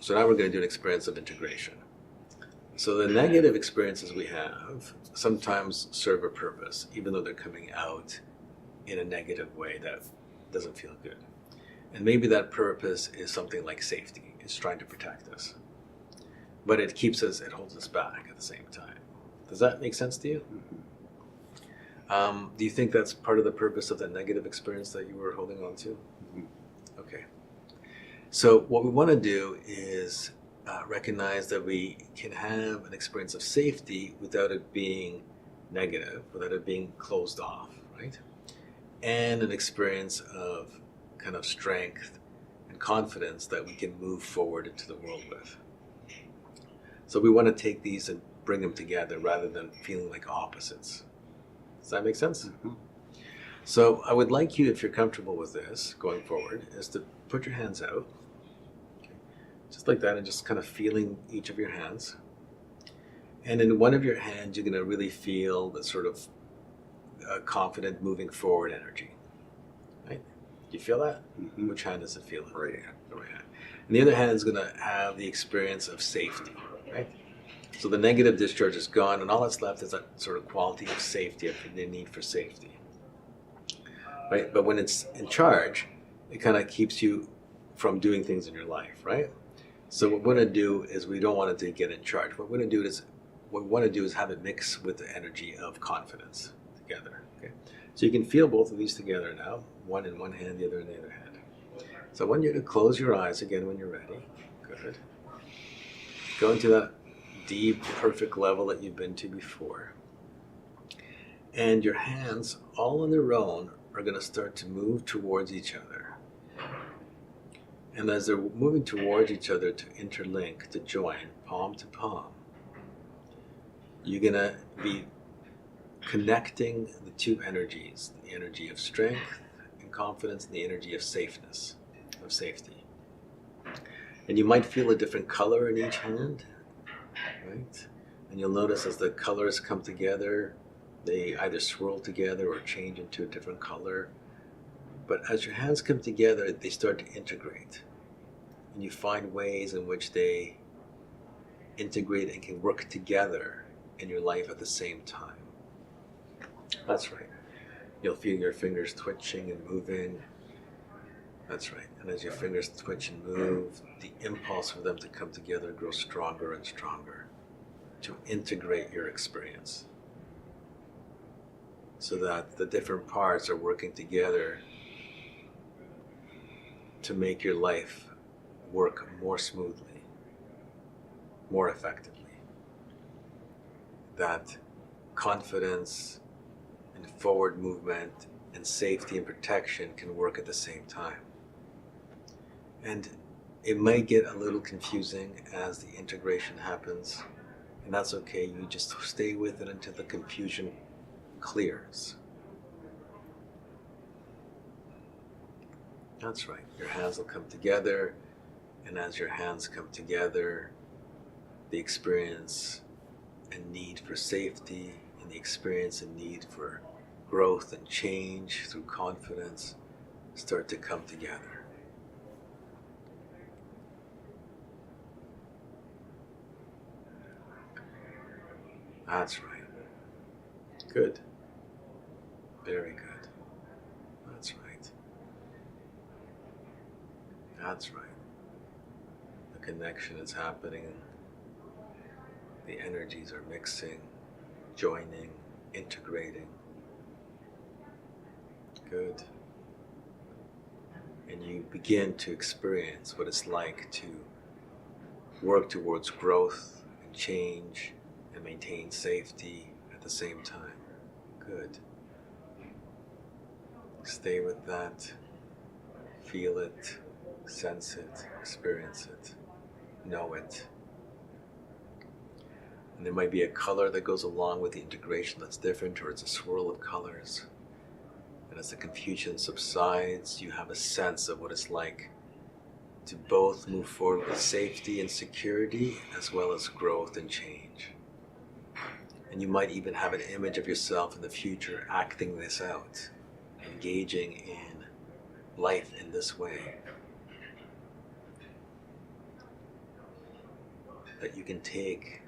So now we're going to do an experience of integration. So the negative experiences we have sometimes serve a purpose, even though they're coming out in a negative way that doesn't feel good. And maybe that purpose is something like safety. It's trying to protect us. But it keeps us, it holds us back at the same time. Does that make sense to you? Do you think that's part of the purpose of that negative experience that you were holding on to? Okay. So what we want to do is recognize that we can have an experience of safety without it being negative, without it being closed off, right? And an experience of kind of strength and confidence that we can move forward into the world with. So we want to take these and bring them together rather than feeling like opposites. Does that make sense? So I would like you, if you're comfortable with this going forward, is to put your hands out, okay, just like that, and just kind of feeling each of your hands. And in one of your hands, you're going to really feel the sort of confident moving forward energy, right? Do you feel that? Which hand does it feel? Right hand. The right hand. And the other hand is going to have the experience of safety, right? So the negative discharge is gone, and all that's left is that sort of quality of safety, of the need for safety, right? But when it's in charge, it kind of keeps you from doing things in your life, right? So what we're going to do is we don't want it to get in charge. What we want to do is have it mix with the energy of confidence together. Okay, so you can feel both of these together now. One in one hand, the other in the other hand. So I want you to close your eyes again when you're ready. Good. Go into that deep, perfect level that you've been to before. And your hands, all on their own, are going to start to move towards each other. And as they're moving towards each other to interlink, to join, palm to palm, you're going to be connecting the two energies, the energy of strength and confidence and the energy of safeness, of safety. And you might feel a different color in each hand, right? And you'll notice as the colors come together, they either swirl together or change into a different color. But as your hands come together, they start to integrate. And you find ways in which they integrate and can work together in your life at the same time. That's right. You'll feel your fingers twitching and moving. That's right. And as your fingers twitch and move, the impulse for them to come together grows stronger and stronger to integrate your experience, so that the different parts are working together to make your life work more smoothly, more effectively. That confidence and forward movement and safety and protection can work at the same time. And it might get a little confusing as the integration happens, and that's okay. You just stay with it until the confusion clears. That's right. Your hands will come together, and as your hands come together, the experience and need for safety and the experience and need for growth and change through confidence start to come together. That's right. Good. Very good. That's right. That's right. The connection is happening. The energies are mixing, joining, integrating. Good. And you begin to experience what it's like to work towards growth and change and maintain safety at the same time. Good. Stay with that. Feel it, sense it, experience it, know it. And there might be a color that goes along with the integration that's different, or it's a swirl of colors. And as the confusion subsides, you have a sense of what it's like to both move forward with safety and security, as well as growth and change. And you might even have an image of yourself in the future acting this out, engaging in life in this way. that you can take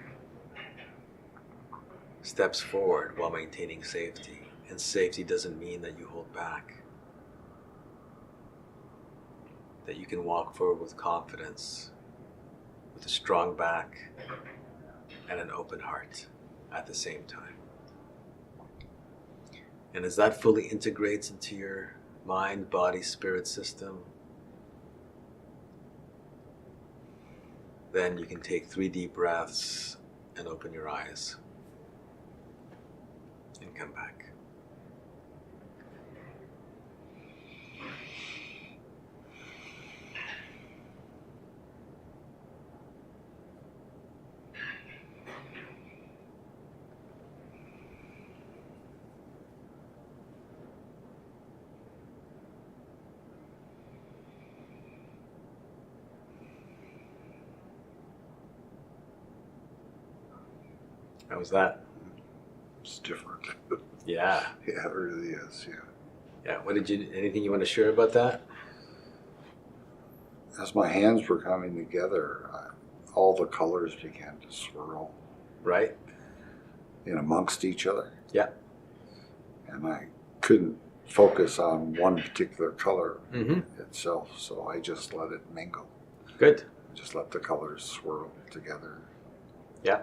steps forward while maintaining safety. And safety doesn't mean that you hold back. That you can walk forward with confidence, with a strong back and an open heart at the same time. And as that fully integrates into your mind, body, spirit system, then you can take 3 deep breaths and open your eyes and come back. How was that? It's different. Yeah. Yeah, it really is, yeah. Yeah. Anything you want to share about that? As my hands were coming together, all the colors began to swirl Right? in amongst each other. Yeah. And I couldn't focus on one particular color Mm-hmm. itself, so I just let it mingle. Good. Just let the colors swirl together. Yeah.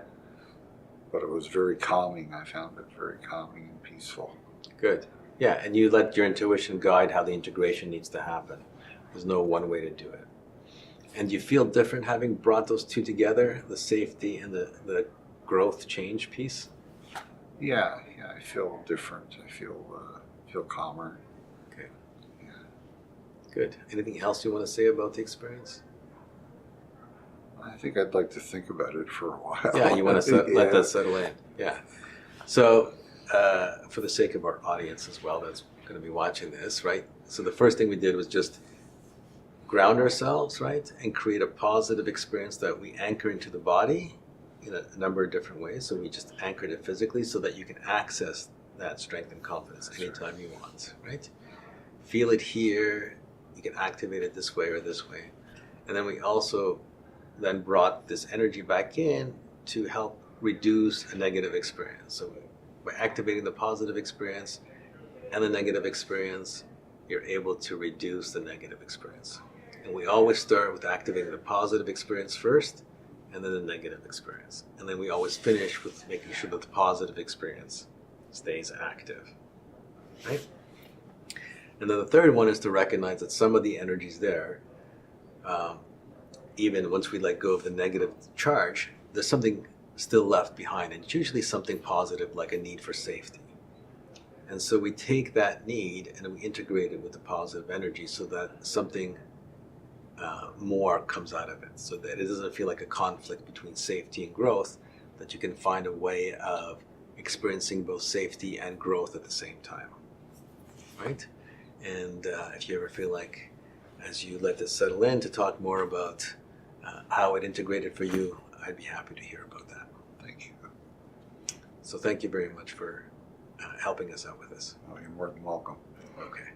But it was very calming. I found it very calming and peaceful. Good. Yeah, and you let your intuition guide how the integration needs to happen. There's no one way to do it. And do you feel different having brought those two together, the safety and the growth change piece? Yeah, I feel different. I feel calmer. Okay. Yeah. Good. Anything else you want to say about the experience? I think I'd like to think about it for a while. Yeah, you want to let that settle in. Yeah. So, for the sake of our audience as well that's going to be watching this, right? So the first thing we did was just ground ourselves, right? And create a positive experience that we anchor into the body in a number of different ways. So we just anchored it physically so that you can access that strength and confidence anytime you want, right? Feel it here. You can activate it this way or this way. And then we also then brought this energy back in to help reduce a negative experience. So by activating the positive experience and the negative experience, you're able to reduce the negative experience. And we always start with activating the positive experience first and then the negative experience. And then we always finish with making sure that the positive experience stays active, right? And then the third one is to recognize that some of the energies there, even once we let go of the negative charge, there's something still left behind. And it's usually something positive like a need for safety. And so we take that need and we integrate it with the positive energy so that something more comes out of it. So that it doesn't feel like a conflict between safety and growth, that you can find a way of experiencing both safety and growth at the same time, right? And if you ever feel like, as you let this settle in, to talk more about how it integrated for you, I'd be happy to hear about that. Thank you. So thank you very much for helping us out with this. Oh, you're more than welcome. Okay.